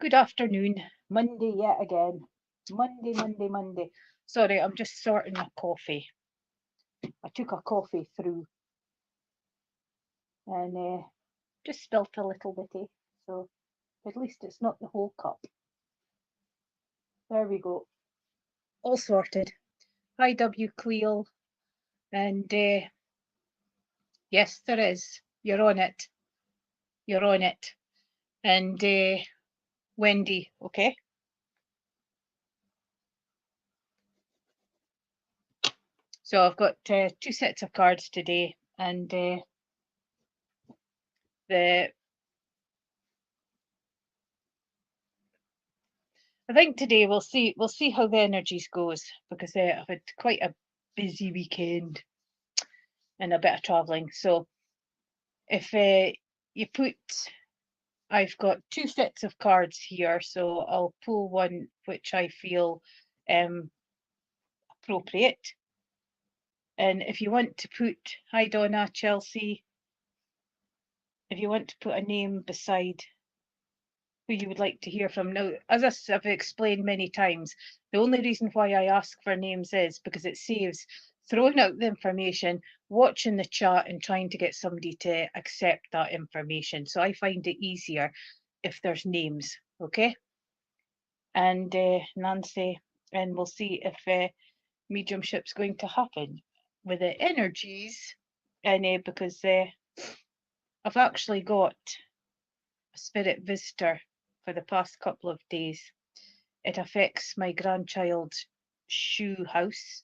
Good afternoon. Monday yet again. Monday. Sorry, I'm just sorting my coffee. I took a coffee through and just spilt a little bitty, so at least it's not the whole cup. There we go. All sorted. Hi, W. Cleel. And yes, there is. You're on it. You're on it. And Wendy, okay? So I've got 2 sets of cards today, and I think today we'll see how the energies goes, because I've had quite a busy weekend and a bit of travelling. So if you put, I've got 2 sets of cards here, so I'll pull one which I feel appropriate. And if you want to put, hi Donna, Chelsea, if you want to put a name beside who you would like to hear from. Now, as I've explained many times, the only reason why I ask for names is because it saves throwing out the information, watching the chat and trying to get somebody to accept that information. So I find it easier if there's names, okay? And Nancy, and we'll see if mediumship's going to happen with the energies, and because I've actually got a spirit visitor for the past couple of days. It affects my grandchild's shoe house,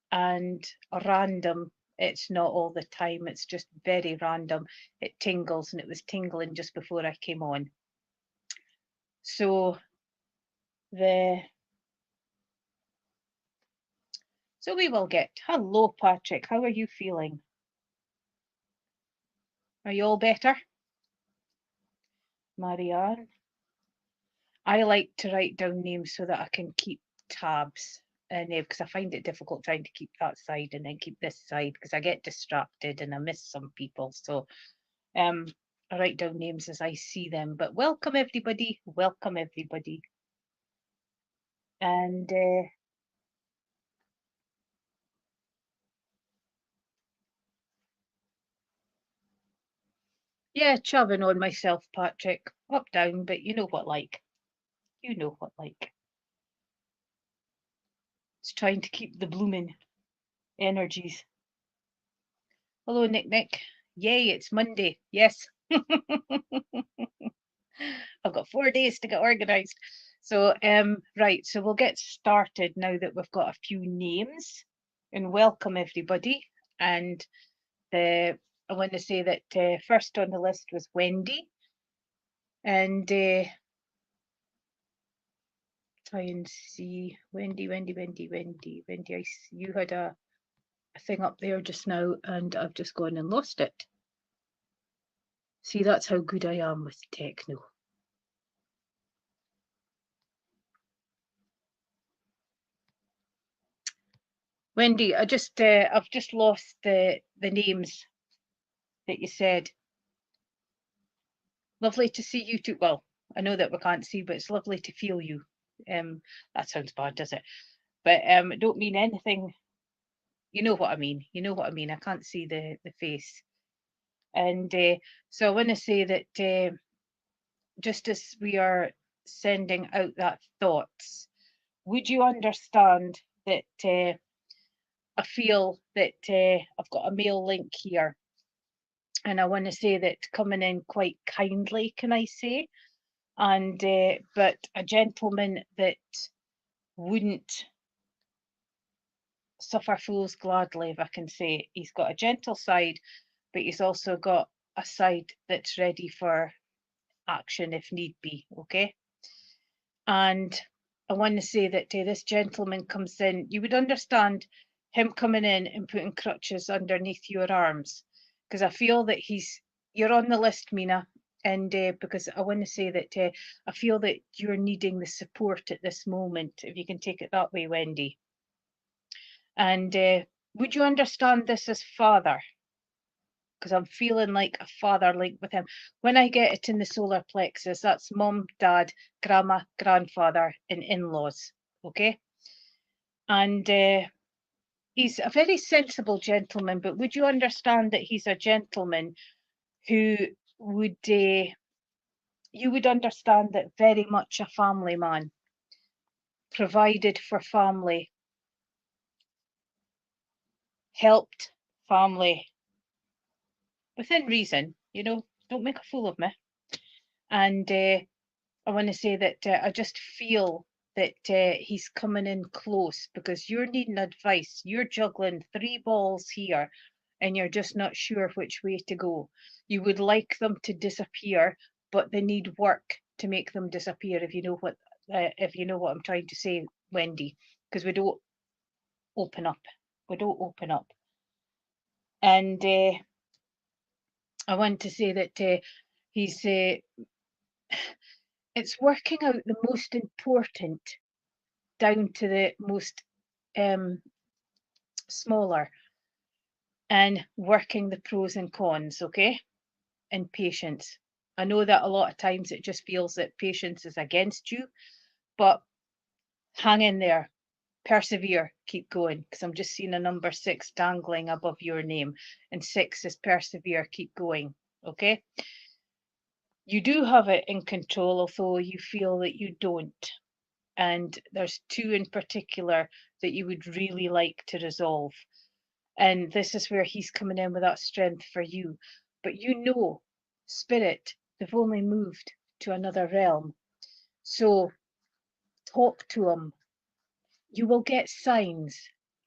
and random. It's not all the time, it's just very random. It tingles, and it was tingling just before I came on. So we will get. Hello, Patrick. How are you feeling? Are you all better? Marianne? I like to write down names so that I can keep tabs, and because I find it difficult trying to keep that side and then keep this side, because I get distracted and I miss some people. So I write down names as I see them. But welcome everybody, and yeah, chubbing on myself, Patrick, up down, but you know what like. It's trying to keep the blooming energies. Hello, Nick. Yay, it's Monday. Yes. I've got 4 days to get organised. So, right, so we'll get started now that we've got a few names, and welcome everybody. And I want to say that first on the list was Wendy, and try and see Wendy. I see you had a thing up there just now, and I've just gone and lost it. See, that's how good I am with techno. Wendy, I've just lost the names that you said. Lovely to see you too. Well, I know that we can't see, but it's lovely to feel you. That sounds bad, does it? But it don't mean anything. You know what I mean. I can't see the face. And so I want to say that just as we are sending out that thoughts, would you understand that I feel that I've got a male link here, and I want to say that coming in quite kindly, can I say? And but a gentleman that wouldn't suffer fools gladly, if I can say. He's got a gentle side, but he's also got a side that's ready for action if need be, okay? And I want to say that this gentleman comes in, you would understand him coming in and putting crutches underneath your arms, because I feel that you're on the list, Mina, and because I want to say that I feel that you're needing the support at this moment, if you can take it that way, Wendy. And would you understand this as father? because I'm feeling like a father link with him. When I get it in the solar plexus, that's mum, dad, grandma, grandfather, and in-laws. Okay. And he's a very sensible gentleman, but would you understand that he's a gentleman who would, you would understand that very much a family man, provided for family, helped family within reason, you know, don't make a fool of me. And I want to say that I just feel that he's coming in close because you're needing advice. You're juggling 3 balls here and you're just not sure which way to go. You would like them to disappear, but they need work to make them disappear, if you know what I'm trying to say, Wendy, because we don't open up. We don't open up. And I want to say that he's it's working out the most important down to the most smaller, and working the pros and cons, okay? And patience. I know that a lot of times it just feels that patience is against you, but hang in there, persevere, keep going, because I'm just seeing a number 6 dangling above your name, and 6 is persevere, keep going, okay? You do have it in control, although you feel that you don't. And there's 2 in particular that you would really like to resolve. And this is where he's coming in with that strength for you. But you know, spirit, they've only moved to another realm. So talk to him. You will get signs.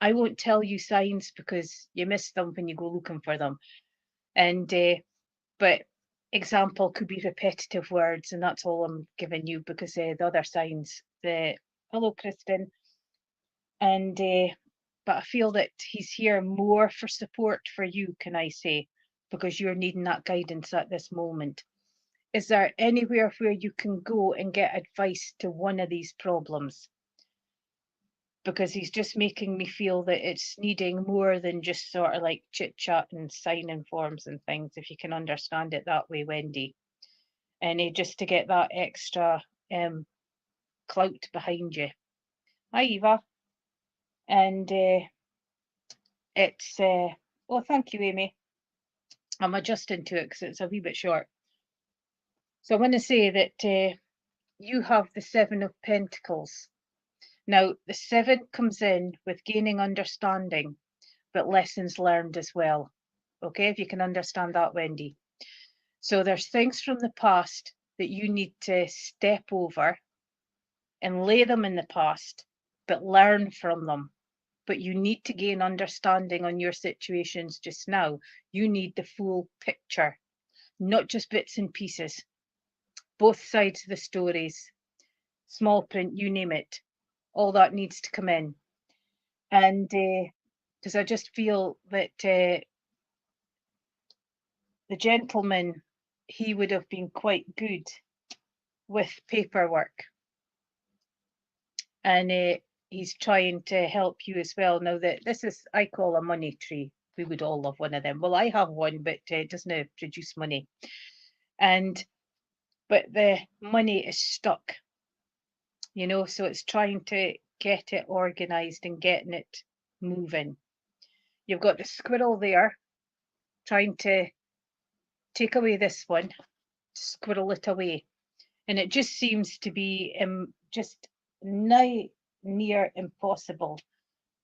I won't tell you signs because you miss them when you go looking for them. And but example could be repetitive words, and that's all I'm giving you, because the other signs, the hello Kristen, and but I feel that he's here more for support for you, can I say, because you're needing that guidance at this moment. Is there anywhere where you can go and get advice to one of these problems? Because he's just making me feel that it's needing more than just sort of like chit chat and signing forms and things, if you can understand it that way, Wendy. And just to get that extra clout behind you. Hi, Eva. And it's, oh, thank you, Amy. I'm adjusting to it because it's a wee bit short. So I want to say that you have the 7 of Pentacles. Now, the 7 comes in with gaining understanding, but lessons learned as well. Okay, if you can understand that, Wendy. So there's things from the past that you need to step over and lay them in the past, but learn from them. But you need to gain understanding on your situations just now. You need the full picture, not just bits and pieces. Both sides of the stories, small print, you name it, all that needs to come in. And because I just feel that the gentleman, he would have been quite good with paperwork, and he's trying to help you as well. Now that this is, I call a money tree. We would all love one of them. Well, I have one, but it doesn't produce money. But the money is stuck, you know, so it's trying to get it organized and getting it moving. You've got the squirrel there trying to take away this one, squirrel it away. And it just seems to be just near impossible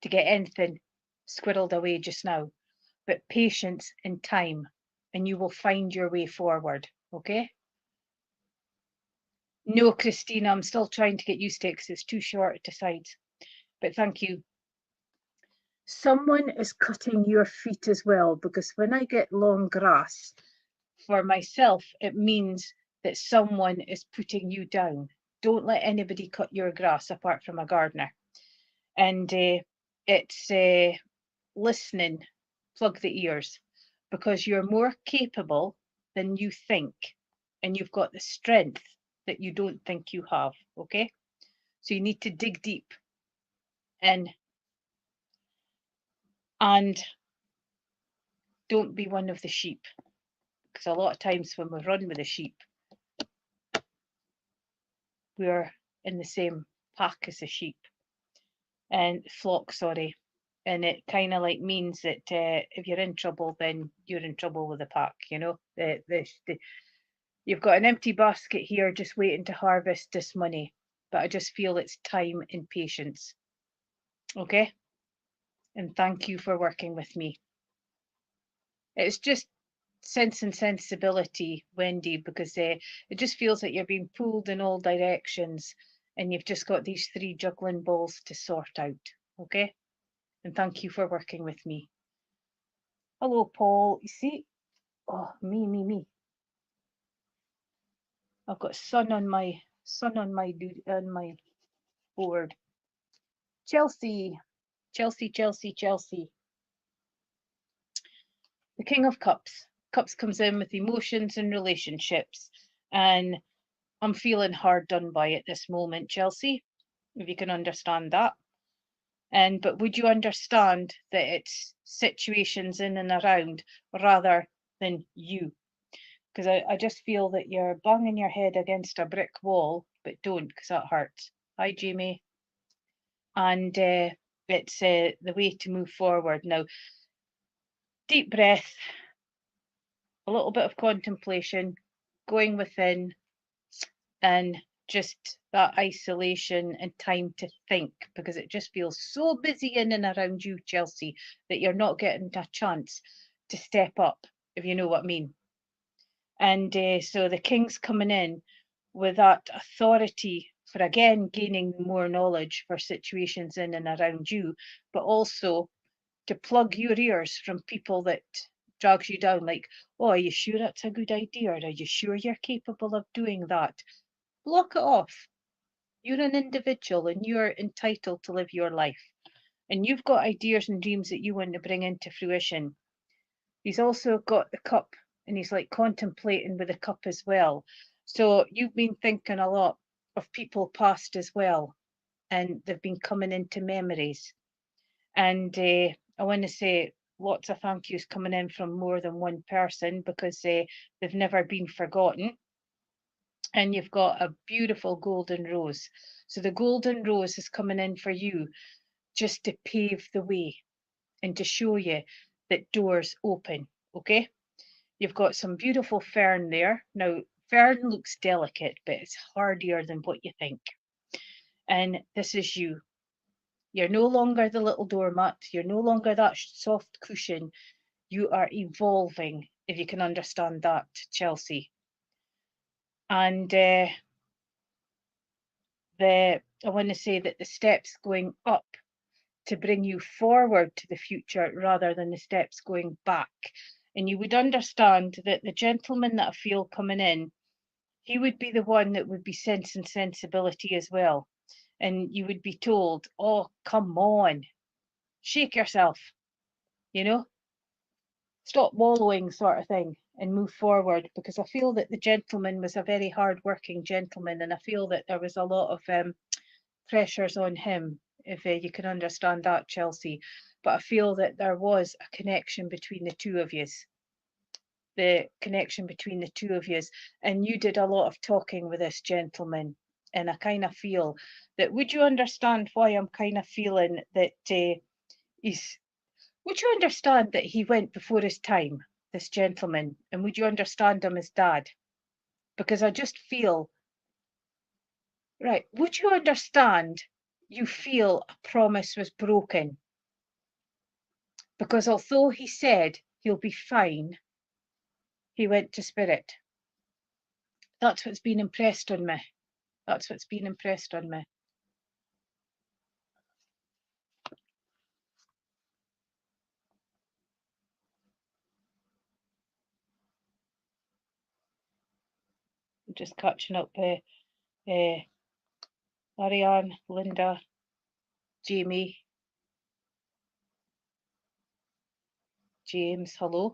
to get anything squirreled away just now. But patience and time, and you will find your way forward, okay? No, Christina, I'm still trying to get used to it because it's too short at the sides. But thank you. Someone is cutting your feet as well, because when I get long grass, for myself, it means that someone is putting you down. Don't let anybody cut your grass apart from a gardener. And it's listening, plug the ears, because you're more capable than you think, and you've got the strength that you don't think you have, okay? So you need to dig deep and don't be one of the sheep, because a lot of times when we run with the sheep, we're in the same pack as the sheep and flock, sorry. And it kind of like means that if you're in trouble, then you're in trouble with the pack, you know. You've got an empty basket here just waiting to harvest this money, but I just feel it's time and patience. Okay? And thank you for working with me. It's just sense and sensibility, Wendy, because it just feels like you're being pulled in all directions and you've just got these 3 juggling balls to sort out. Okay? And thank you for working with me. Hello, Paul. You see? Oh, me. I've got sun on my board. Chelsea. The King of Cups. Cups comes in with emotions and relationships, and I'm feeling hard done by at this moment, Chelsea, if you can understand that. But would you understand that it's situations in and around rather than you? Because I just feel that you're banging your head against a brick wall, but don't, because that hurts. Hi, Jamie. And it's the way to move forward. Now, deep breath, a little bit of contemplation, going within, and just that isolation and time to think, because it just feels so busy in and around you, Chelsea, that you're not getting a chance to step up, if you know what I mean. And so the King's coming in with that authority for, again, gaining more knowledge for situations in and around you, but also to plug your ears from people that drags you down, like, oh, are you sure that's a good idea? Or are you sure you're capable of doing that? Block it off. You're an individual and you're entitled to live your life. And you've got ideas and dreams that you want to bring into fruition. He's also got the cup, and he's like contemplating with the cup as well. So you've been thinking a lot of people past as well, and they've been coming into memories. And I want to say lots of thank yous coming in from more than one person, because they've never been forgotten. And you've got a beautiful golden rose. So the golden rose is coming in for you just to pave the way and to show you that doors open. Okay? You've got some beautiful fern there. Now, fern looks delicate, but it's hardier than what you think. And this is you. You're no longer the little doormat. You're no longer that soft cushion. You are evolving, if you can understand that, Chelsea. And I want to say that the steps going up to bring you forward to the future rather than the steps going back. And you would understand that the gentleman that I feel coming in, he would be the one that would be sense and sensibility as well. And you would be told, oh, come on, shake yourself, you know, stop wallowing, sort of thing, and move forward. Because I feel that the gentleman was a very hard-working gentleman, and I feel that there was a lot of pressures on him, if you can understand that, Chelsea. But I feel that there was a connection between the two of you. And you did a lot of talking with this gentleman. And I kind of feel that, would you understand why I'm kind of feeling that would you understand that he went before his time, this gentleman? And would you understand him as dad? Because I just feel, right, would you understand you feel a promise was broken? Because although he said he'll be fine, he went to spirit. That's what's been impressed on me. That's what's been impressed on me. I'm just catching up with Ariane, Linda, Jamie, James, hello.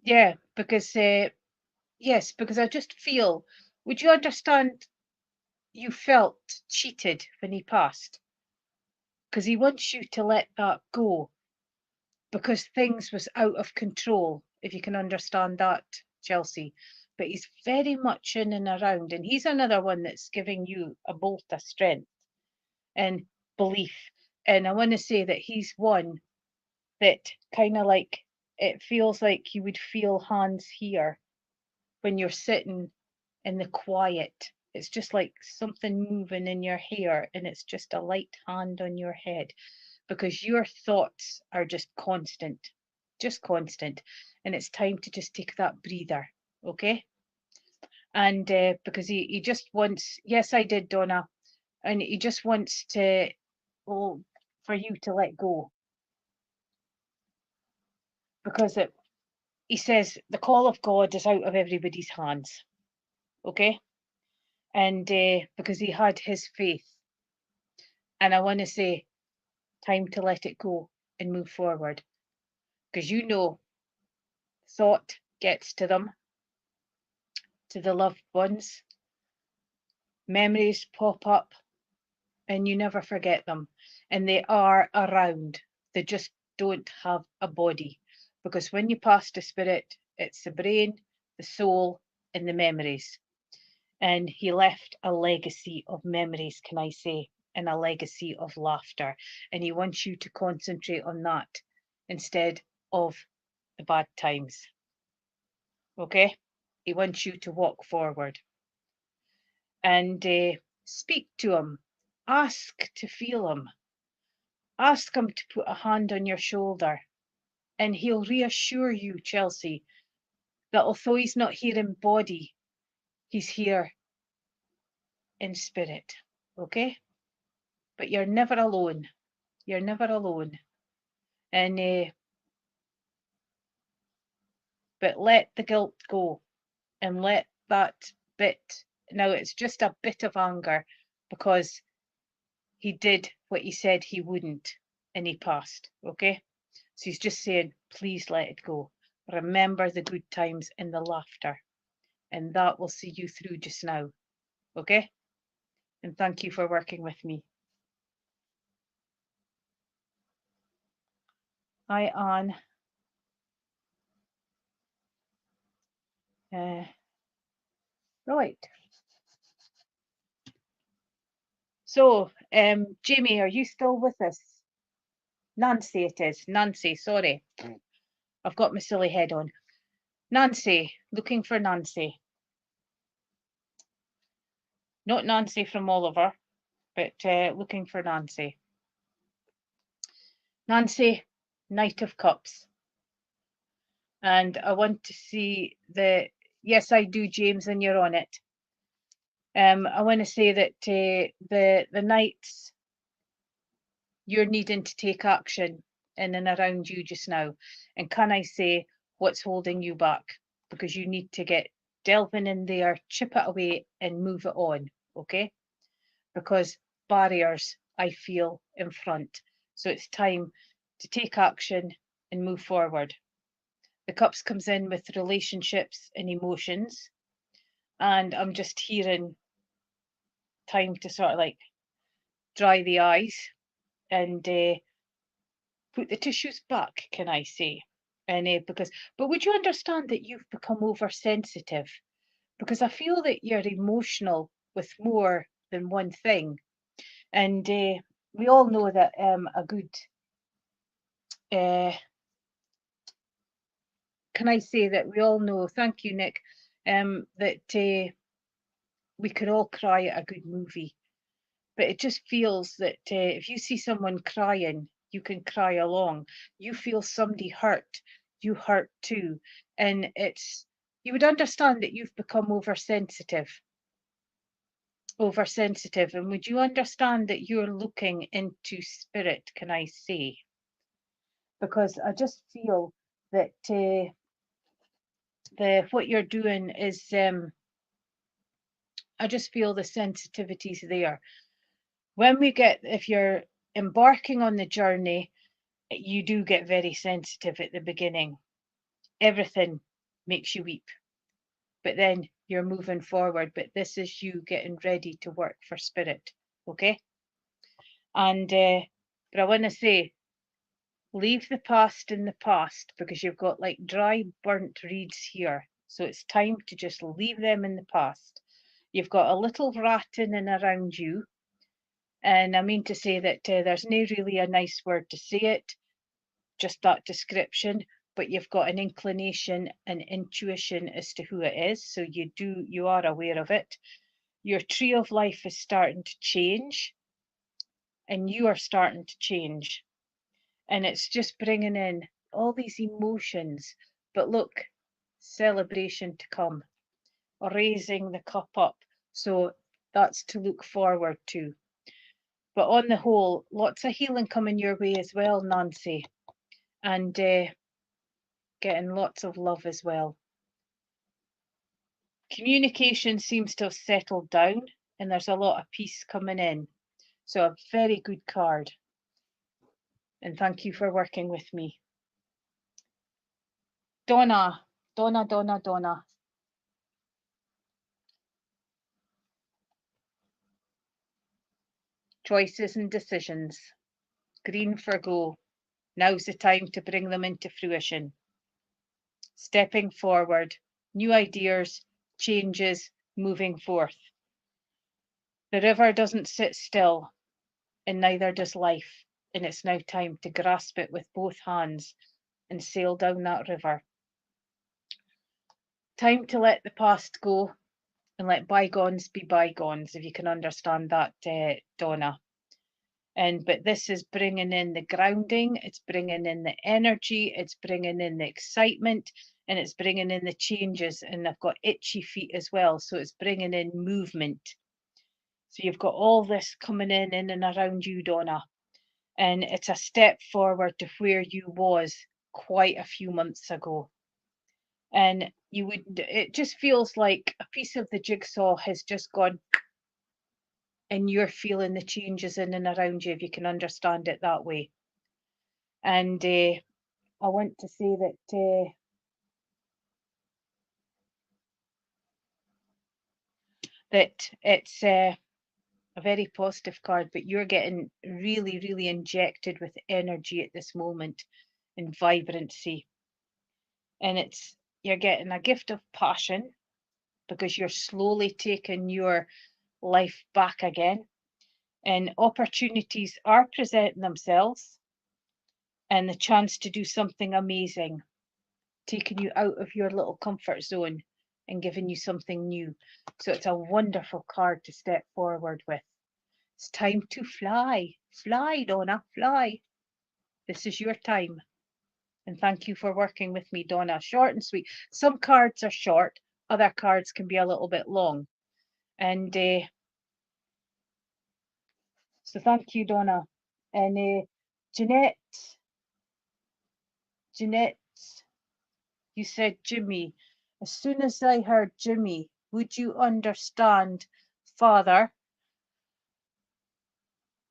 Yeah, because yes, because I just feel, would you understand you felt cheated when he passed? because he wants you to let that go, because things was out of control, if you can understand that, Chelsea. But he's very much in and around, and he's another one that's giving you a bolt of strength and belief. And I want to say that he's one that kind of like, it feels like you would feel hands here when you're sitting in the quiet. It's just like something moving in your hair, and it's just a light hand on your head, because your thoughts are just constant, and it's time to just take that breather, okay? And because he just wants, yes, I did, Donna, and he just wants to, well, for you to let go, because he says the call of God is out of everybody's hands, okay? And because he had his faith, and I want to say, time to let it go and move forward, because you know, thought gets to them, to the loved ones, memories pop up, and you never forget them, and they are around. They just don't have a body, because when you pass to spirit, it's the brain, the soul, and the memories. And he left a legacy of memories, can I say, and a legacy of laughter, and he wants you to concentrate on that instead of the bad times, okay? He wants you to walk forward and speak to him, ask to feel him, ask him to put a hand on your shoulder, and he'll reassure you, Chelsea, that although he's not here in body, he's here in spirit, okay? But you're never alone. You're never alone. And but let the guilt go, and let that bit, now it's just a bit of anger, because he did what he said he wouldn't, and he passed, okay? So he's just saying, please let it go. Remember the good times and the laughter, and that will see you through just now, okay? And thank you for working with me. Hi, Anne. Right. So, Jamie, are you still with us? Nancy it is. Nancy, sorry. I've got my silly head on. Nancy, looking for Nancy. Not Nancy from Oliver, but looking for Nancy. Nancy, Knight of Cups. And I want to see the, yes, I do, James, and you're on it. I want to say that the Knights, you're needing to take action in and around you just now. And can I say what's holding you back? Because you need to get delving in there, chip it away, and move it on, okay? Because barriers, I feel, in front. So it's time to take action and move forward. The Cups comes in with relationships and emotions. And I'm just hearing time to sort of like dry the eyes and put the tissues back, can I say? And because, but would you understand that you've become oversensitive? Because I feel that you're emotional with more than one thing. And we all know that a good, can I say that we all know, thank you, Nick, that we can all cry at a good movie. But it just feels that if you see someone crying, you can cry along. You feel somebody hurt, you hurt too. And it's, you would understand that you've become oversensitive. And would you understand that you're looking into spirit, can I say? Because I just feel that what you're doing is, I just feel the sensitivity's there. When we get, if you're embarking on the journey, you do get very sensitive at the beginning. Everything makes you weep, but then you're moving forward. But this is you getting ready to work for spirit, okay? And But I want to say, leave the past in the past, because you've got like dry, burnt reeds here. So it's time to just leave them in the past. You've got a little rat in and around you. And I mean to say that there's no really a nice word to say it, just that description, but you've got an inclination and intuition as to who it is. So you are aware of it. Your tree of life is starting to change, and you are starting to change. And it's just bringing in all these emotions. But look, celebration to come, raising the cup up. So that's to look forward to. But on the whole, lots of healing coming your way as well, Nancy, and getting lots of love as well. Communication seems to have settled down, and there's a lot of peace coming in. So a very good card. And thank you for working with me. Donna. Choices and decisions. Green for go. Now's the time to bring them into fruition. Stepping forward. New ideas, changes, moving forth. The river doesn't sit still, and neither does life. And it's now time to grasp it with both hands and sail down that river. Time to let the past go and let bygones be bygones, if you can understand that, Donna. But this is bringing in the grounding, it's bringing in the energy, it's bringing in the excitement, and it's bringing in the changes. And I've got itchy feet as well, so it's bringing in movement. So you've got all this coming in and around you, Donna. And it's a step forward to where you was quite a few months ago. And it just feels like a piece of the jigsaw has just gone, and you're feeling the changes in and around you, if you can understand it that way. And I want to say that it's a very positive card, but you're getting really, really injected with energy at this moment and vibrancy. And you're getting a gift of passion, because you're slowly taking your life back again, and opportunities are presenting themselves, and the chance to do something amazing, taking you out of your little comfort zone and giving you something new. So it's a wonderful card to step forward with. It's time to fly. Fly, Donna, fly. This is your time. And thank you for working with me, Donna. Short and sweet. Some cards are short, other cards can be a little bit long. And so thank you, Donna. And Jeanette, you said Jimmy. As soon as I heard Jimmy, would you understand, Father?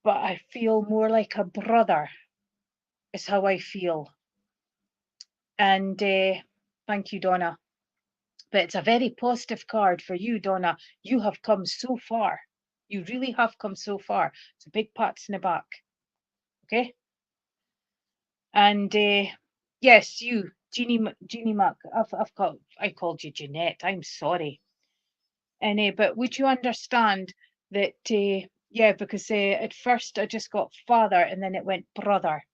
But I feel more like a brother, is how I feel. And thank you, Donna. But it's a very positive card for you, Donna. You have come so far. You really have come so far. It's a big pat in the back. Okay. And yes, you, Jeannie Mac. I called you Jeanette. I'm sorry. And but would you understand that? Yeah, because at first I just got father, and then it went brother,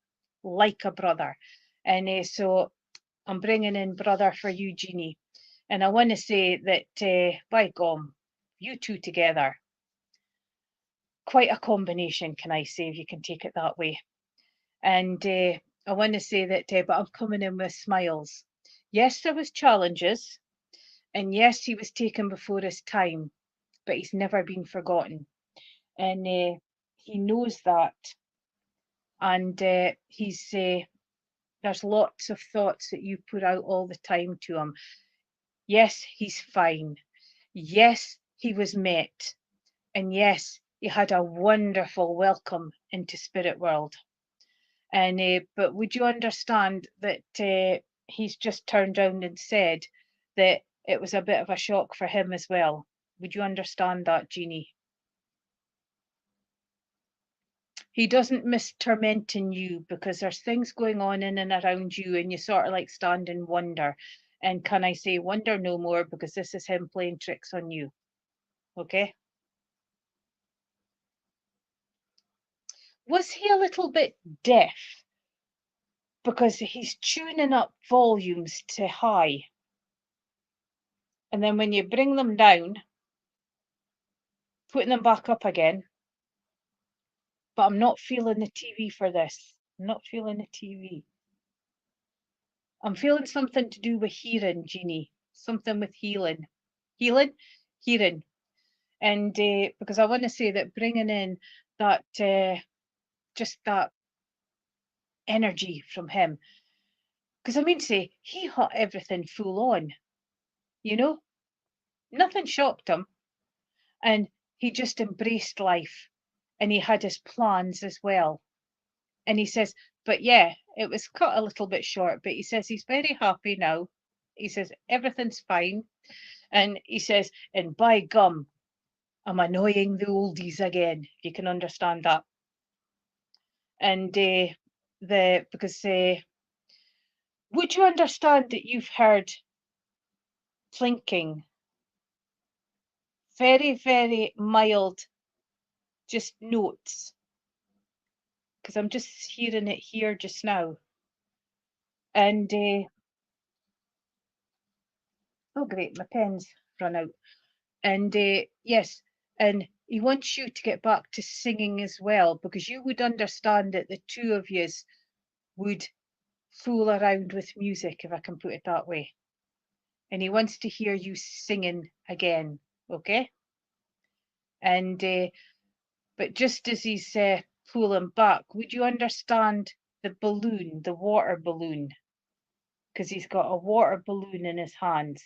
like a brother. And so I'm bringing in brother for you, Jeannie. And I want to say that, by gum, you two together, quite a combination, can I say, if you can take it that way. And I want to say that, but I'm coming in with smiles. Yes, there was challenges, and yes, he was taken before his time, but he's never been forgotten. And he knows that. And there's lots of thoughts that you put out all the time to him. Yes, he's fine. Yes, he was met. And yes, he had a wonderful welcome into spirit world. And but would you understand that he's just turned around and said that it was a bit of a shock for him as well? Would you understand that, Jeannie? He doesn't miss tormenting you, because there's things going on in and around you, and you sort of like stand in wonder. And can I say wonder no more, because this is him playing tricks on you. Okay. Was he a little bit deaf? Because he's tuning up volumes to high. And then when you bring them down, putting them back up again. But I'm not feeling the TV for this. I'm not feeling the TV. I'm feeling something to do with hearing, Jeannie. Something with healing. Healing? Hearing. And because I want to say that bringing in that, just that energy from him. Because I mean to say, he had everything full on, you know? Nothing shocked him. And he just embraced life. And he had his plans as well. And he says, but yeah, it was cut a little bit short, but he says he's very happy now. He says everything's fine. And he says, and by gum, I'm annoying the oldies again. You can understand that. And because would you understand that you've heard plinking, very, very mild, just notes? Because I'm just hearing it here just now. And oh great, my pen's run out. And yes, and he wants you to get back to singing as well, because you would understand that the two of yous would fool around with music, if I can put it that way. And he wants to hear you singing again, okay? And but just as he's pulling back, would you understand the balloon, the water balloon? Because he's got a water balloon in his hands.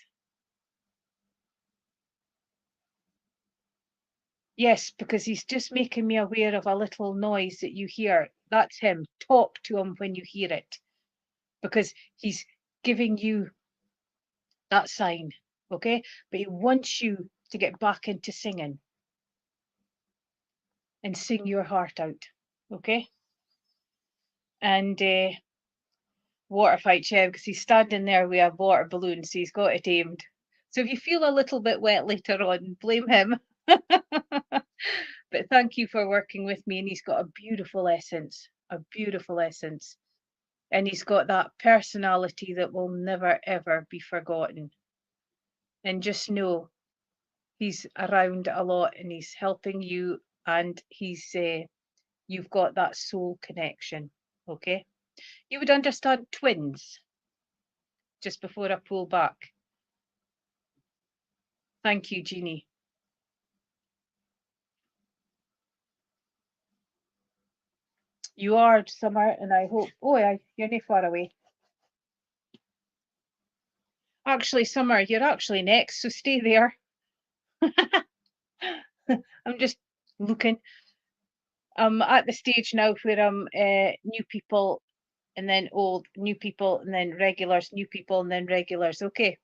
Yes, because he's just making me aware of a little noise that you hear. That's him. Talk to him when you hear it, because he's giving you that sign, okay? But he wants you to get back into singing and sing your heart out, okay? And water fight, yeah, because he's standing there with a water balloon, so he's got it aimed. So if you feel a little bit wet later on, blame him. But thank you for working with me. And he's got a beautiful essence, a beautiful essence. And he's got that personality that will never, ever be forgotten. And just know he's around a lot and he's helping you, and he's you've got that soul connection, okay? You would understand twins just before I pull back. Thank you, Jeannie. You are, Summer, and I hope, oh yeah, you're not far away. Actually, Summer, you're actually next, so stay there. I'm just looking. I'm at the stage now where I'm new people and then old, new people and then regulars, new people and then regulars. Okay.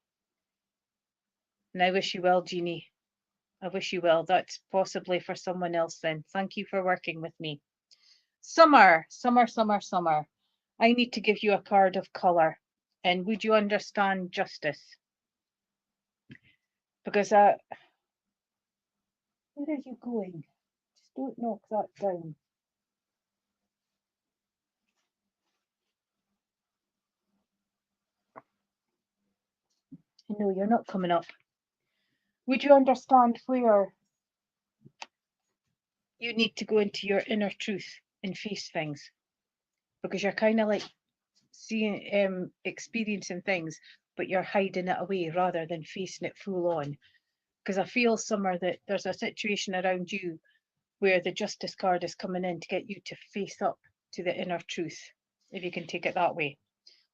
And I wish you well, Jeannie. I wish you well. That's possibly for someone else then. Thank you for working with me. Summer, summer, summer, summer. I need to give you a card of colour. And would you understand justice? Because where are you going? Just don't knock that down. No, you're not coming up. Would you understand where you need to go into your inner truth and face things? Because you're kind of like seeing, experiencing things, but you're hiding it away rather than facing it full on. Because I feel, Summer, that there's a situation around you where the justice card is coming in to get you to face up to the inner truth, if you can take it that way.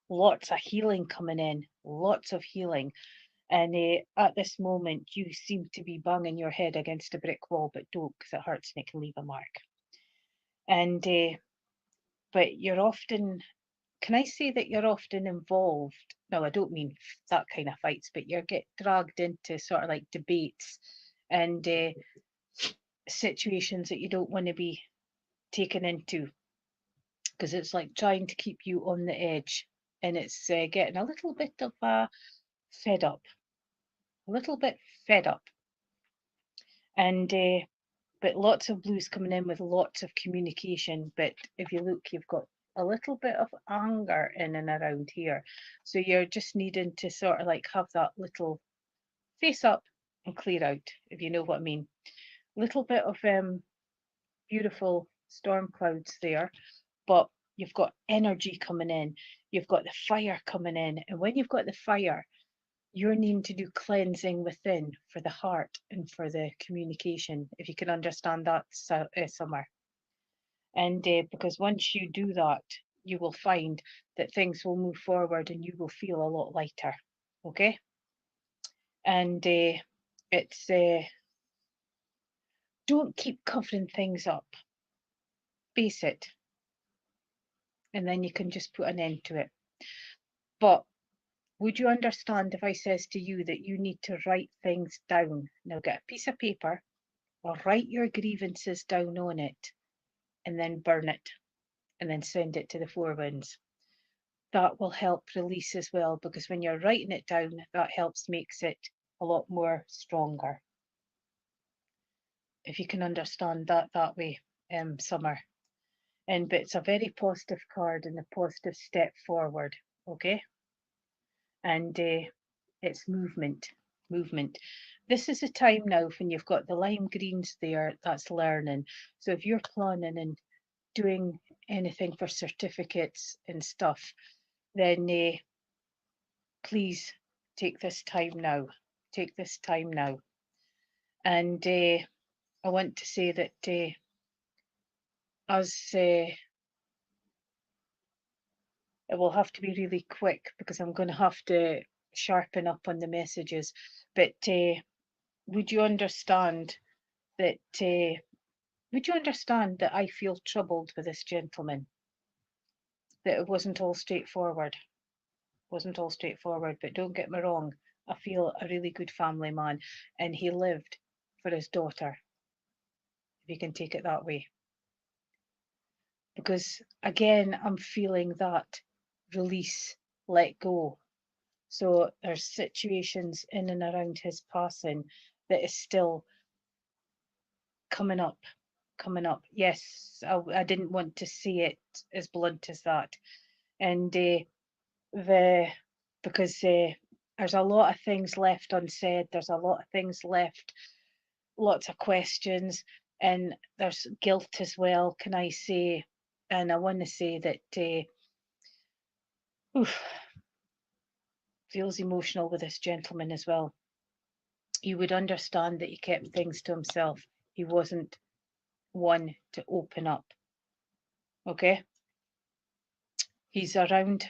Lots of healing coming in, lots of healing. And at this moment, you seem to be banging your head against a brick wall, but don't, because it hurts and it can leave a mark. And but you're often, can I say that you're often involved? No, I don't mean that kind of fights, but you get dragged into sort of like debates and situations that you don't want to be taken into, because it's like trying to keep you on the edge, and it's getting a little bit of fed up, a little bit fed up. And but lots of blues coming in with lots of communication. But if you look, you've got a little bit of anger in and around here, so you're just needing to sort of like have that little face up and clear out, if you know what I mean. Little bit of beautiful storm clouds there, but you've got energy coming in, you've got the fire coming in, and when you've got the fire, you're needing to do cleansing within for the heart and for the communication, if you can understand that, Summer. And because once you do that, you will find that things will move forward and you will feel a lot lighter. Okay? And it's don't keep covering things up. Face it. And then you can just put an end to it. But would you understand if I says to you that you need to write things down? Now get a piece of paper or write your grievances down on it and then burn it and then send it to the four winds. That will help release as well, because when you're writing it down, that makes it a lot more stronger. If you can understand that way, Summer. But it's a very positive card and a positive step forward, okay? And it's movement. This is a time now when you've got the lime greens there, that's learning. So if you're planning and doing anything for certificates and stuff, then please take this time now. Take this time now. And I want to say that it will have to be really quick, because I'm going to have to sharpen up on the messages. But would you understand that I feel troubled with this gentleman? That it wasn't all straightforward. But don't get me wrong, I feel a really good family man, and he lived for his daughter, if you can take it that way. Because again, I'm feeling that release, let go. So there's situations in and around his passing that is still coming up. Yes, I didn't want to see it as blunt as that. And because there's a lot of things left unsaid, there's a lot of things left, lots of questions, and there's guilt as well, can I say. And I want to say that feels emotional with this gentleman as well. You would understand that he kept things to himself. He wasn't one to open up. Okay? He's around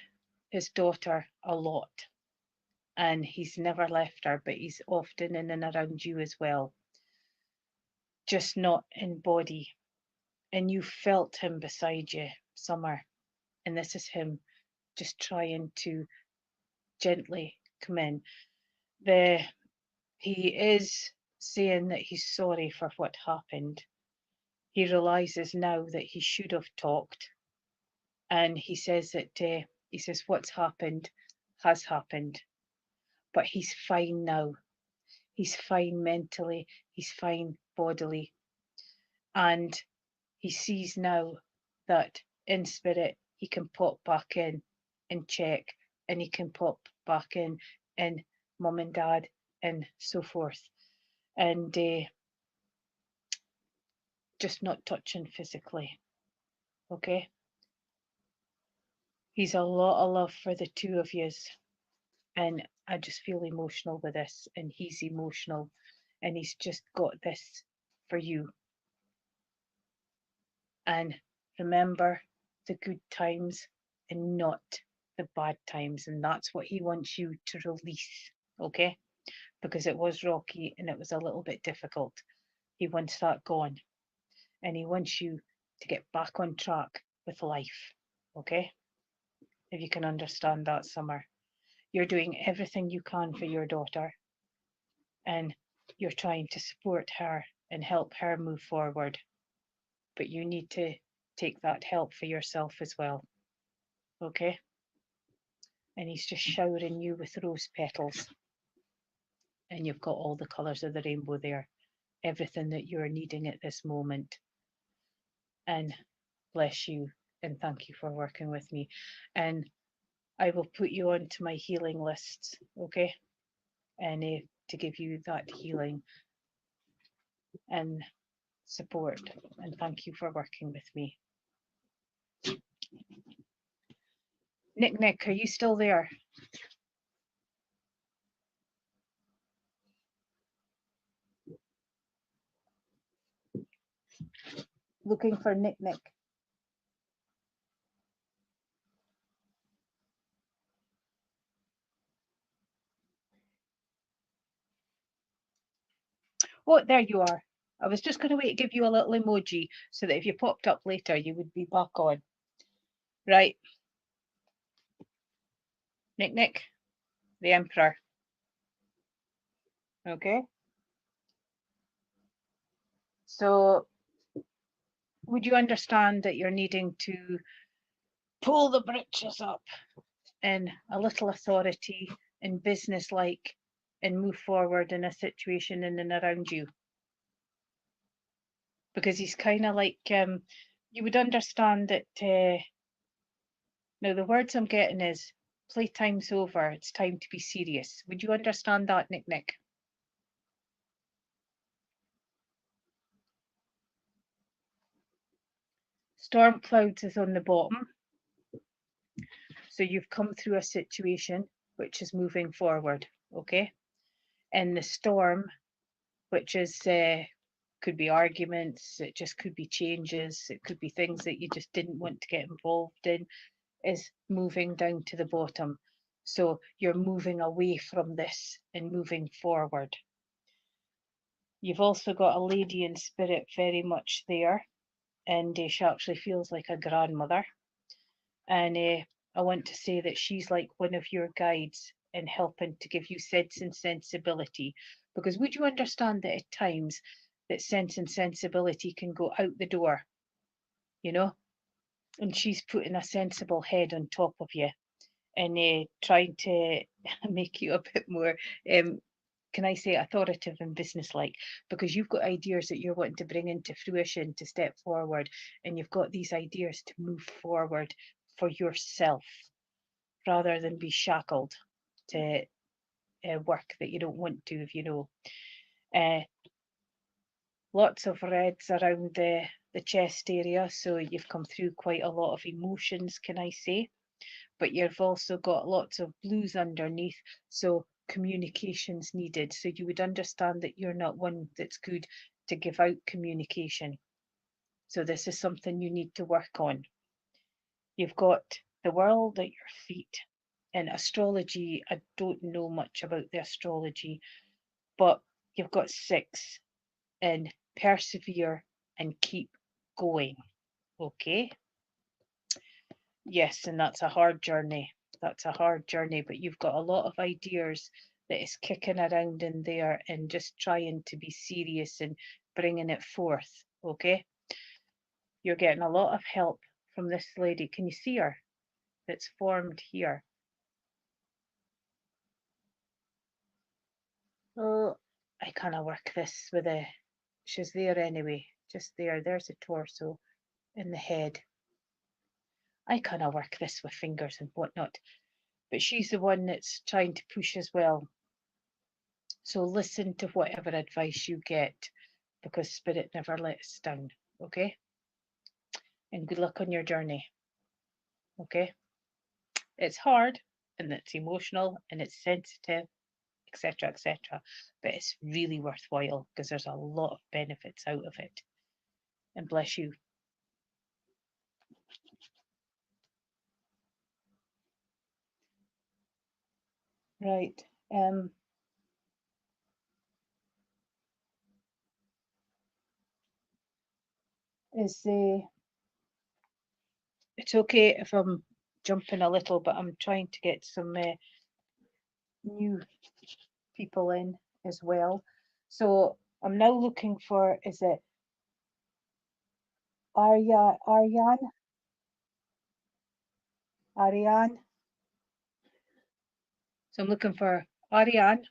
his daughter a lot, and he's never left her, but he's often in and around you as well, just not in body. And you felt him beside you, Summer, and this is him just trying to gently come in. He is saying that he's sorry for what happened. He realizes now that he should have talked, and he says that what's happened has happened, but he's fine now. He's fine mentally, he's fine bodily, and he sees now that in spirit he can pop back in and check, and he can pop back in mum and dad and so forth, and just not touching physically. Okay? He's a lot of love for the two of yous, and I just feel emotional with this, and he's emotional, and he's just got this for you. And remember the good times and not the bad times, and that's what he wants you to release, okay? Because it was rocky and it was a little bit difficult. He wants that gone, and he wants you to get back on track with life, okay? If you can understand that, Summer. You're doing everything you can for your daughter, and you're trying to support her and help her move forward. But you need to take that help for yourself as well. Okay? And he's just showering you with rose petals. And you've got all the colours of the rainbow there. Everything that you're needing at this moment. And bless you and thank you for working with me. And I will put you onto my healing lists, okay? And to give you that healing and support. And thank you for working with me. Nick, are you still there? Looking for Nick. Oh, there you are. I was just going to wait to give you a little emoji so that if you popped up later, you would be back on. Right. Nick, the Emperor. Okay. So would you understand that you're needing to pull the britches up in a little authority and business-like and move forward in a situation in and around you? Because he's kind of like, you would understand that, now the words I'm getting is, playtime's over, it's time to be serious. Would you understand that, Nick? Storm clouds is on the bottom. So you've come through a situation which is moving forward, okay? And the storm, which is could be arguments, it just could be changes, it could be things that you just didn't want to get involved in, is moving down to the bottom. So you're moving away from this and moving forward. You've also got a lady in spirit very much there, and she actually feels like a grandmother. And I want to say that she's like one of your guides in helping to give you sense and sensibility. Because would you understand that at times that sense and sensibility can go out the door, you know? And she's putting a sensible head on top of you and trying to make you a bit more, can I say, authoritative and businesslike, because you've got ideas that you're wanting to bring into fruition to step forward, and you've got these ideas to move forward for yourself rather than be shackled to work that you don't want to, if you know. Lots of reds around the chest area, so you've come through quite a lot of emotions, can I say? But you've also got lots of blues underneath, so communication's needed. So you would understand that you're not one that's good to give out communication. So this is something you need to work on. You've got the world at your feet. And astrology, I don't know much about the astrology, but you've got 6, and persevere and keep going. Okay? Yes, and that's a hard journey. That's a hard journey, but you've got a lot of ideas that is kicking around in there and just trying to be serious and bringing it forth. Okay? You're getting a lot of help from this lady. Can you see her? That's formed here. Oh, I kind of work this with a, she's there anyway, just there. There's a torso and the head. I kind of work this with fingers and whatnot, but she's the one that's trying to push as well. So listen to whatever advice you get, because spirit never lets down. Okay? And good luck on your journey. Okay? It's hard and it's emotional and it's sensitive, etc., etc., but it's really worthwhile because there's a lot of benefits out of it. And bless you. Right. Is the, it's okay if I'm jumping a little, but I'm trying to get some new people in as well. So I'm now looking for, is it Ariane. So I'm looking for Ariane,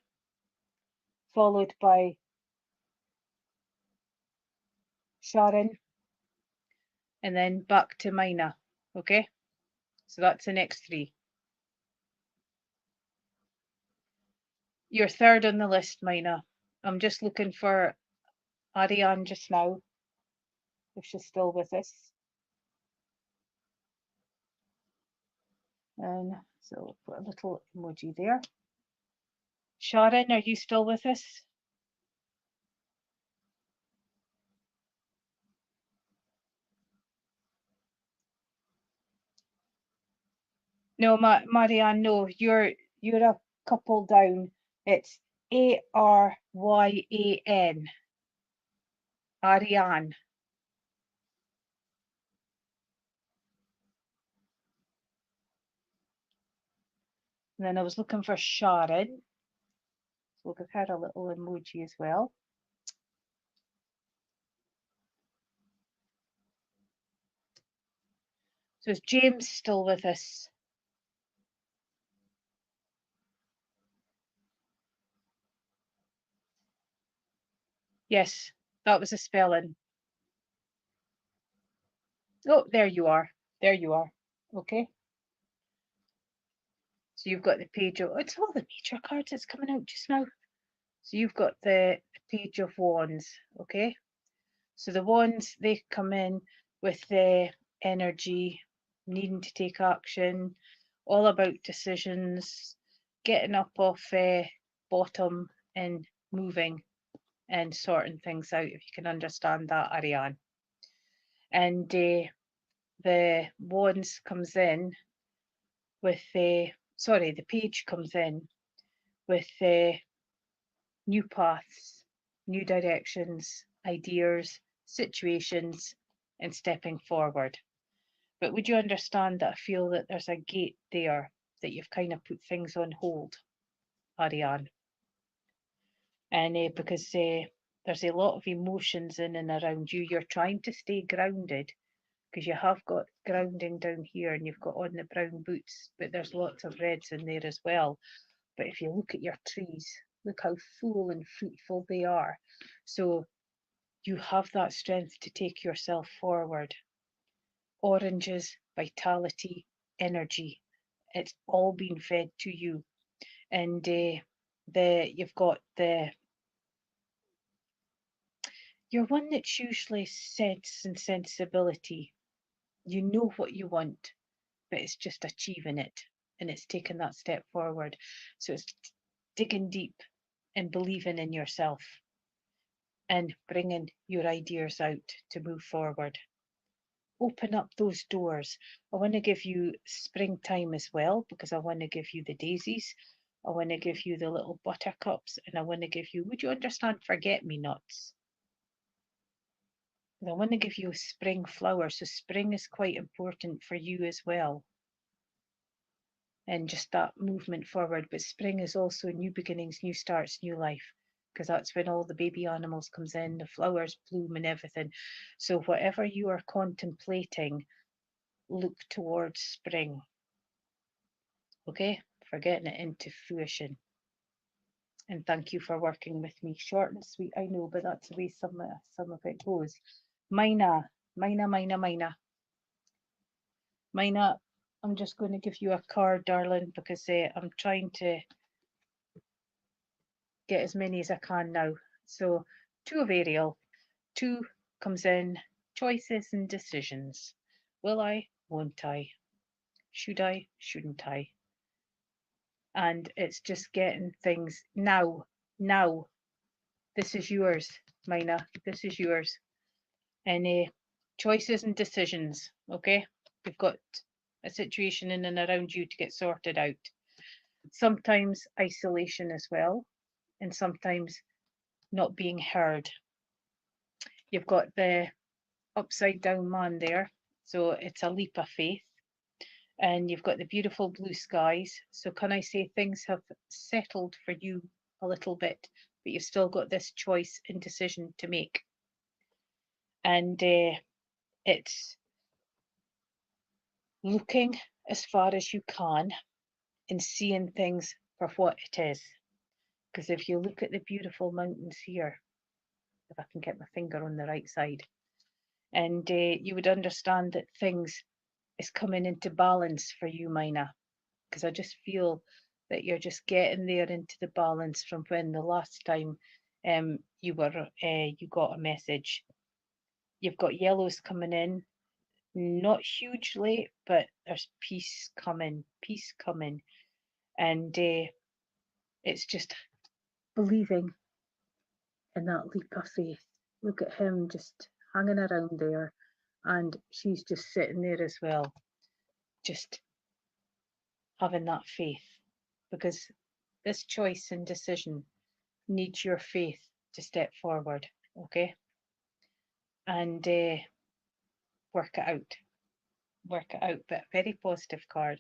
followed by Sharon, and then back to Mina. Okay, so that's the next three. You're third on the list, Mina. I'm just looking for Ariane just now, if she's still with us. And so put a little emoji there. Sharon, are you still with us? No, Marianne, no, you're a couple down. It's Aryan. Ariane. And then I was looking for Sharon. So we'll give her a little emoji as well. So is James still with us? Yes, that was a spelling. Oh, there you are. There you are. Okay. So you've got the page of, it's all the major cards that's coming out just now. So you've got the page of wands. Okay. So the wands, they come in with the energy, needing to take action, all about decisions, getting up off bottom and moving and sorting things out, if you can understand that, Ariane. And the wands comes in with the page comes in with new paths, new directions, ideas, situations, and stepping forward. But would you understand that I feel that there's a gate there, that you've kind of put things on hold, Ariane? And because there's a lot of emotions in and around you, you're trying to stay grounded, because you have got grounding down here and you've got on the brown boots, but there's lots of reds in there as well. But if you look at your trees, look how full and fruitful they are. So you have that strength to take yourself forward. Oranges, vitality, energy, it's all been fed to you. And you've got you're one that's usually sense and sensibility. You know what you want, but it's just achieving it, and it's taking that step forward. So it's digging deep and believing in yourself and bringing your ideas out to move forward. Open up those doors. I want to give you springtime as well, because I want to give you the daisies. I want to give you the little buttercups, and I want to give you, would you understand, forget-me-nots? I want to give you spring flowers. So spring is quite important for you as well. And just that movement forward. But spring is also new beginnings, new starts, new life, because that's when all the baby animals comes in, the flowers bloom and everything. So whatever you are contemplating, look towards spring. Okay, for getting it into fruition. And thank you for working with me. Short and sweet, I know, but that's the way some of it goes. Mina, I'm just going to give you a card, darling, because I'm trying to get as many as I can now. So 2 of Ariel, 2 comes in, choices and decisions. Will I, won't I? Should I, shouldn't I? And it's just getting things now. This is yours, Mina, this is yours. And choices and decisions, okay? We've got a situation in and around you to get sorted out. Sometimes isolation as well, and sometimes not being heard. You've got the upside down man there, so it's a leap of faith. And you've got the beautiful blue skies. So can I say things have settled for you a little bit, but you've still got this choice and decision to make. And It's looking as far as you can and seeing things for what it is. Because if you look at the beautiful mountains here, if I can get my finger on the right side, and you would understand that things is coming into balance for you, Mina, because I just feel that you're just getting there into the balance from when the last time you got a message. You've got yellows coming in, not hugely, but there's peace coming, and it's just believing in that leap of faith. Look at him just hanging around there, and she's just sitting there as well, just having that faith, because this choice and decision needs your faith to step forward, okay? And work it out. Work it out. But very positive card.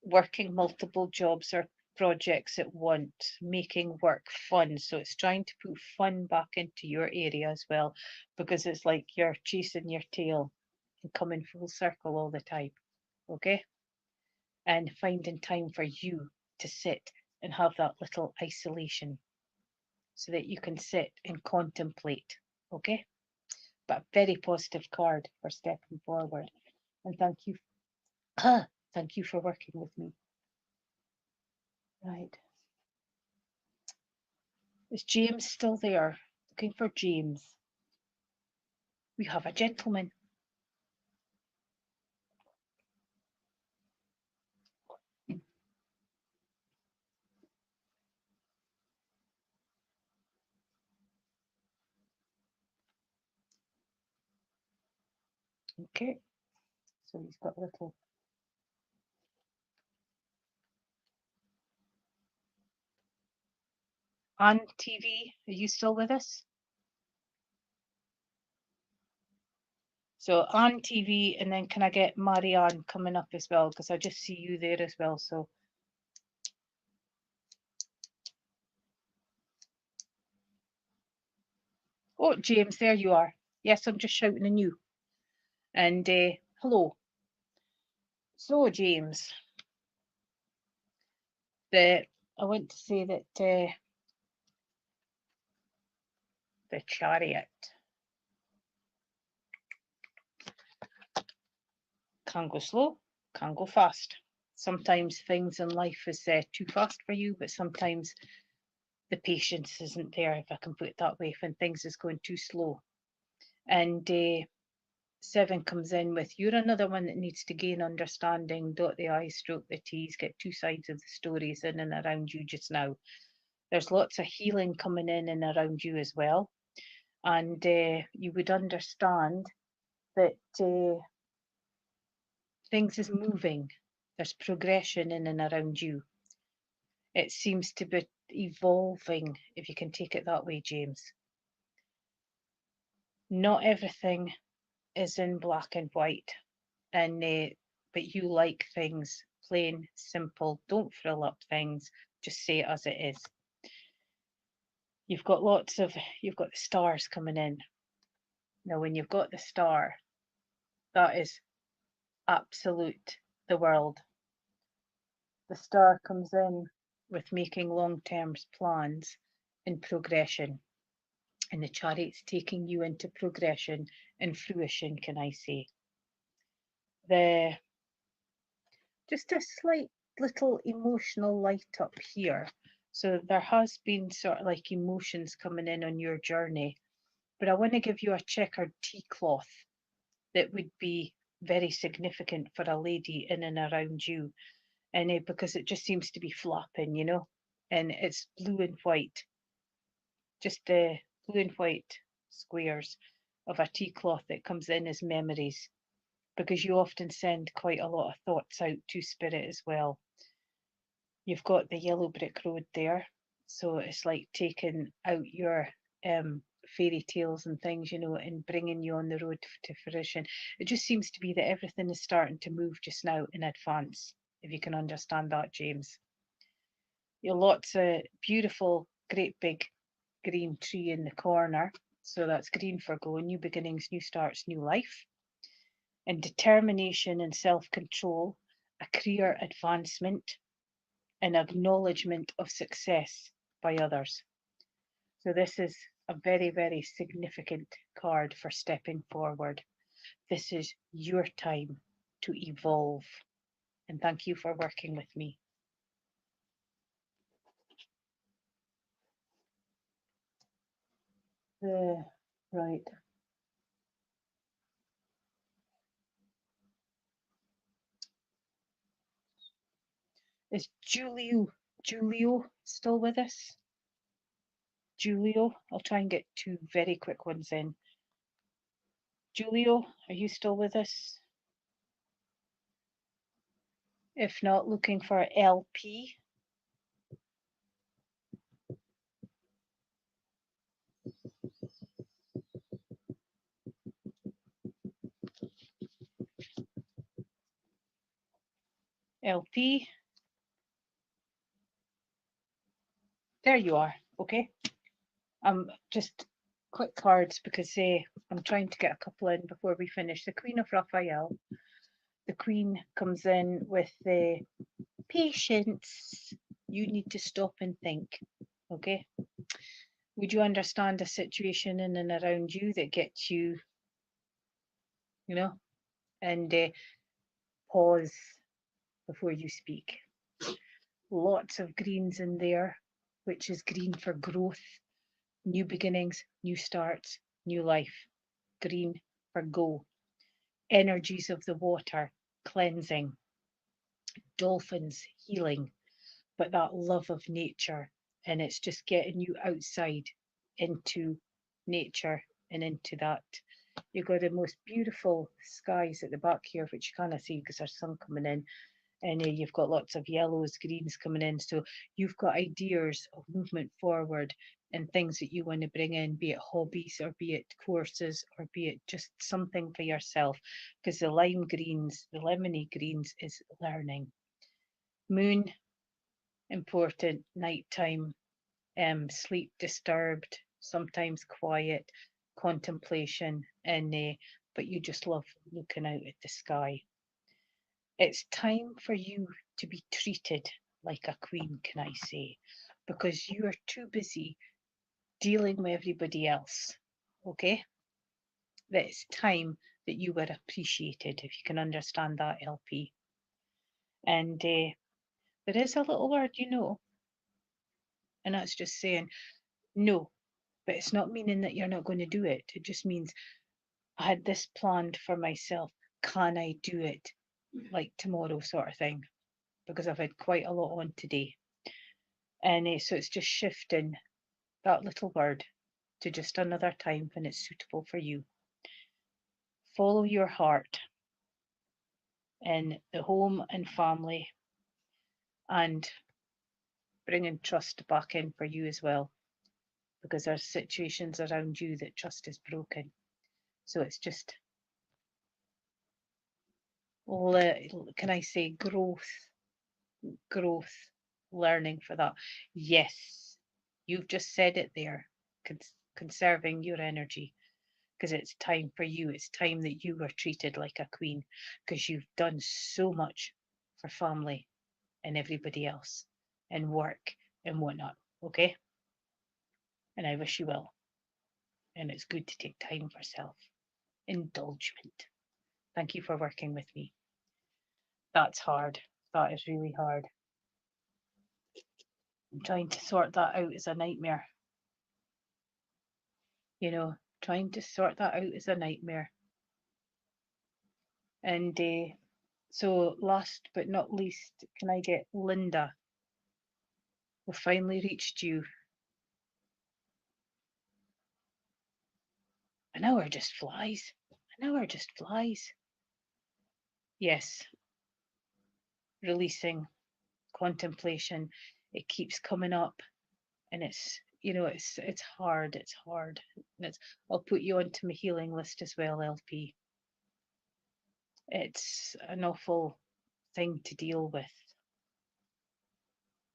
Working multiple jobs or projects at once, making work fun. So it's trying to put fun back into your area as well, because it's like you're chasing your tail and coming full circle all the time, okay? And finding time for you to sit and have that little isolation so that you can sit and contemplate, okay? But a very positive card for stepping forward. And thank you. Thank you for working with me. Right. Is James still there? Looking for James. We have a gentleman. Okay. So he's got a little. On TV, are you still with us? So on TV, and then can I get Marianne coming up as well? Because I just see you there as well. So oh, James, there you are. Yes, I'm just shouting at you. And hello. So James, I want to say that the Chariot can go slow, can go fast. Sometimes things in life is too fast for you, but sometimes the patience isn't there, if I can put it that way, when things is going too slow. And 7 comes in with, you're another one that needs to gain understanding, dot the I's, stroke the T's, get two sides of the stories in and around you just now. There's lots of healing coming in and around you as well. And you would understand that things is moving. There's progression in and around you. It seems to be evolving, if you can take it that way, James. Not everything is in black and white, and but you like things plain, simple. Don't frill up things. Just say it as it is. You've got the stars coming in. Now, when you've got the star, that is absolute the world. The star comes in with making long-term plans in progression. And the Chariot's taking you into progression and fruition, can I say. Just a slight little emotional light up here. So there has been sort of like emotions coming in on your journey. But I want to give you a checkered tea cloth that would be very significant for a lady in and around you. And because it just seems to be flapping, you know, and it's blue and white, just blue and white squares of a tea cloth that comes in as memories, because you often send quite a lot of thoughts out to spirit as well. You've got the yellow brick road there, so it's like taking out your fairy tales and things, you know, and bringing you on the road to fruition. It just seems to be that everything is starting to move just now in advance, if you can understand that, James. You're lots of beautiful, great big green tree in the corner, So that's green for go, new beginnings, new starts, new life. And determination and self-control, a career advancement, and acknowledgement of success by others. So this is a very, very significant card for stepping forward. This is your time to evolve. And thank you for working with me. Right. Is Julio still with us? Julio, I'll try and get two very quick ones in. Julio, are you still with us? If not, looking for LP. LP. There you are. Okay. Just quick cards because I'm trying to get a couple in before we finish. The Queen of Raphael. The Queen comes in with the patience. You need to stop and think. Okay. Would you understand a situation in and around you that gets you, and pause before you speak. Lots of greens in there, which is green for growth, new beginnings, new starts, new life. Green for go. Energies of the water, cleansing. Dolphins, healing, but that love of nature. And it's just getting you outside into nature and into that. You've got the most beautiful skies at the back here, which you kind of see because there's sun coming in. And you've got lots of yellows, greens coming in. So you've got ideas of movement forward and things that you want to bring in, be it hobbies or be it courses or be it just something for yourself. Because the lime greens, the lemony greens is learning. Moon, important, nighttime, sleep disturbed, sometimes quiet, contemplation, and but you just love looking out at the sky. It's time for you to be treated like a queen, can I say, because you are too busy dealing with everybody else. Okay? That it's time that you were appreciated, if you can understand that, LP. And there is a little word, and that's just saying no, but it's not meaning that you're not going to do it. It just means I had this planned for myself. Can I do it like tomorrow, sort of thing? Because I've had quite a lot on today. And so it's just shifting that little word to just another time when it's suitable for you. Follow your heart in the home and family, and bringing trust back in for you as well, because there's situations around you that trust is broken. So it's just, can I say, growth, learning for that. Yes, you've just said it there, conserving your energy, because it's time for you. It's time that you were treated like a queen, because you've done so much for family and everybody else and work and whatnot. Okay. And I wish you well. And it's good to take time for self indulgement. Thank you for working with me. That's hard. That is really hard. I'm trying to sort that out is a nightmare. Trying to sort that out is a nightmare. And so last but not least, can I get Linda? We've finally reached you. An hour just flies. An hour just flies. Yes. Releasing, contemplation. It keeps coming up, and it's hard. It's hard. And I'll put you onto my healing list as well, LP. It's an awful thing to deal with.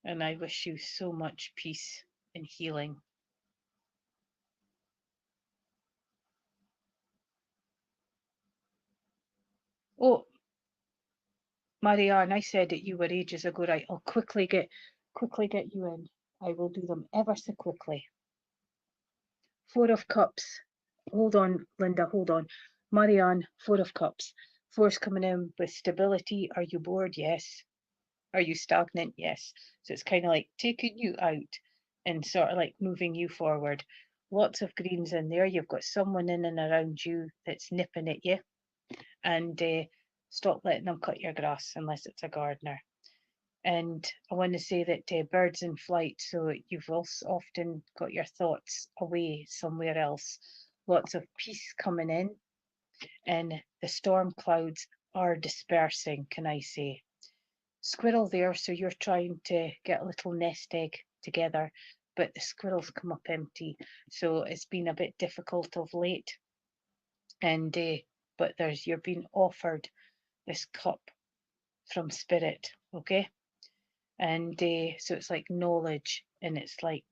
And I wish you so much peace and healing. Oh, Marianne, I said it you were ages ago, right? I'll quickly get you in. I will do them ever so quickly. Four of Cups. Hold on, Linda, hold on. Marianne, Four of Cups. Four's coming in with stability. Are you bored? Yes. Are you stagnant? Yes. So it's kind of like taking you out and sort of like moving you forward. Lots of greens in there. You've got someone in and around you that's nipping at you. And stop letting them cut your grass unless it's a gardener. And I want to say that birds in flight, so you've also often got your thoughts away somewhere else. Lots of peace coming in, and the storm clouds are dispersing, can I say. Squirrel there, so you're trying to get a little nest egg together, but the squirrels come up empty. So it's been a bit difficult of late. And but you're being offered this cup from spirit, okay? And so it's like knowledge, and it's like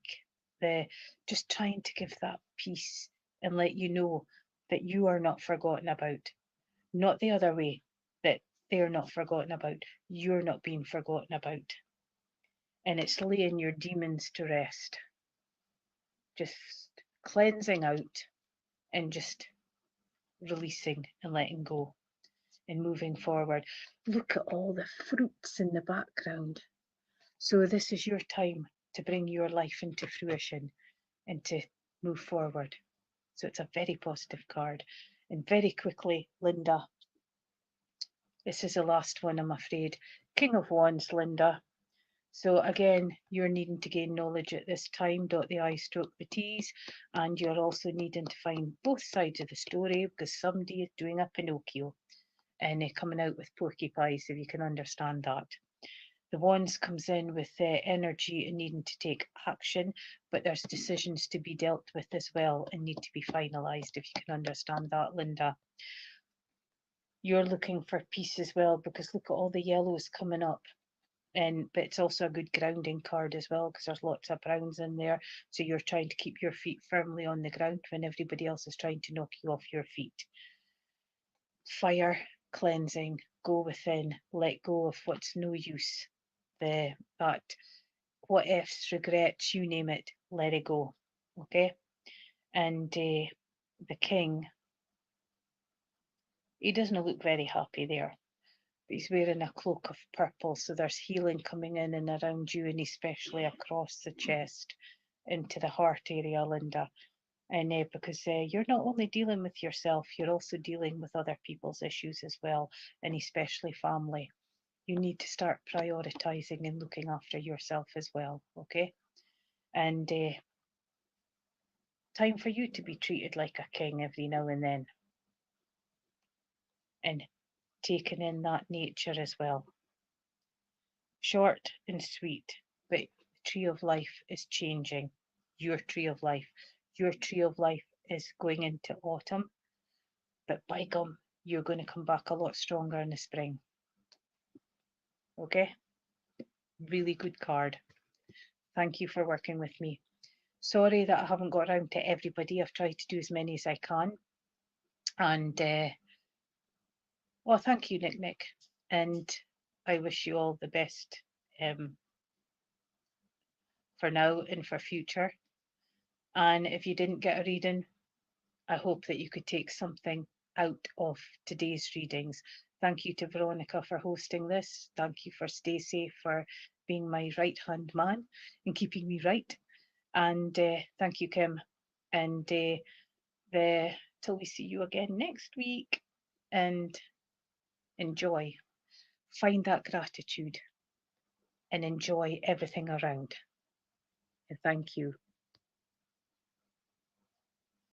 the just trying to give that peace and let you know that you are not forgotten about, not the other way, that they're not forgotten about, you're not being forgotten about. And it's laying your demons to rest, just cleansing out and just releasing and letting go and moving forward. Look at all the fruits in the background. So this is your time to bring your life into fruition and to move forward. So it's a very positive card. And very quickly, Linda, this is the last one, I'm afraid. King of Wands, Linda. So again, you're needing to gain knowledge at this time, dot the I's, stroke the T's, and you're also needing to find both sides of the story because somebody is doing a Pinocchio and coming out with porcupines, if you can understand that. The Wands comes in with energy and needing to take action, but there's decisions to be dealt with as well and need to be finalised, if you can understand that, Linda. You're looking for peace as well because look at all the yellows coming up. But it's also a good grounding card as well because there's lots of browns in there. So you're trying to keep your feet firmly on the ground when everybody else is trying to knock you off your feet. Fire, cleansing, go within, let go of what's no use. That what ifs, regrets, you name it, let it go. Okay? And the king, he doesn't look very happy there. But he's wearing a cloak of purple, so there's healing coming in and around you, and especially across the chest into the heart area, Linda. And because you're not only dealing with yourself, you're also dealing with other people's issues as well, and especially family. You need to start prioritizing and looking after yourself as well, okay? And time for you to be treated like a king every now and then, and taking in that nature as well. Short and sweet, but the tree of life is changing. Your tree of life. Your tree of life is going into autumn, but by gum, you're going to come back a lot stronger in the spring. Okay? Really good card. Thank you for working with me. Sorry that I haven't got around to everybody. I've tried to do as many as I can. And, well, thank you, Nick. And I wish you all the best for now and for future. And if you didn't get a reading, I hope that you could take something out of today's readings. Thank you to Veronica for hosting this. Thank you for Stacey for being my right-hand man and keeping me right. And thank you, Kim. And till we see you again next week. And enjoy. Find that gratitude and enjoy everything around. And thank you.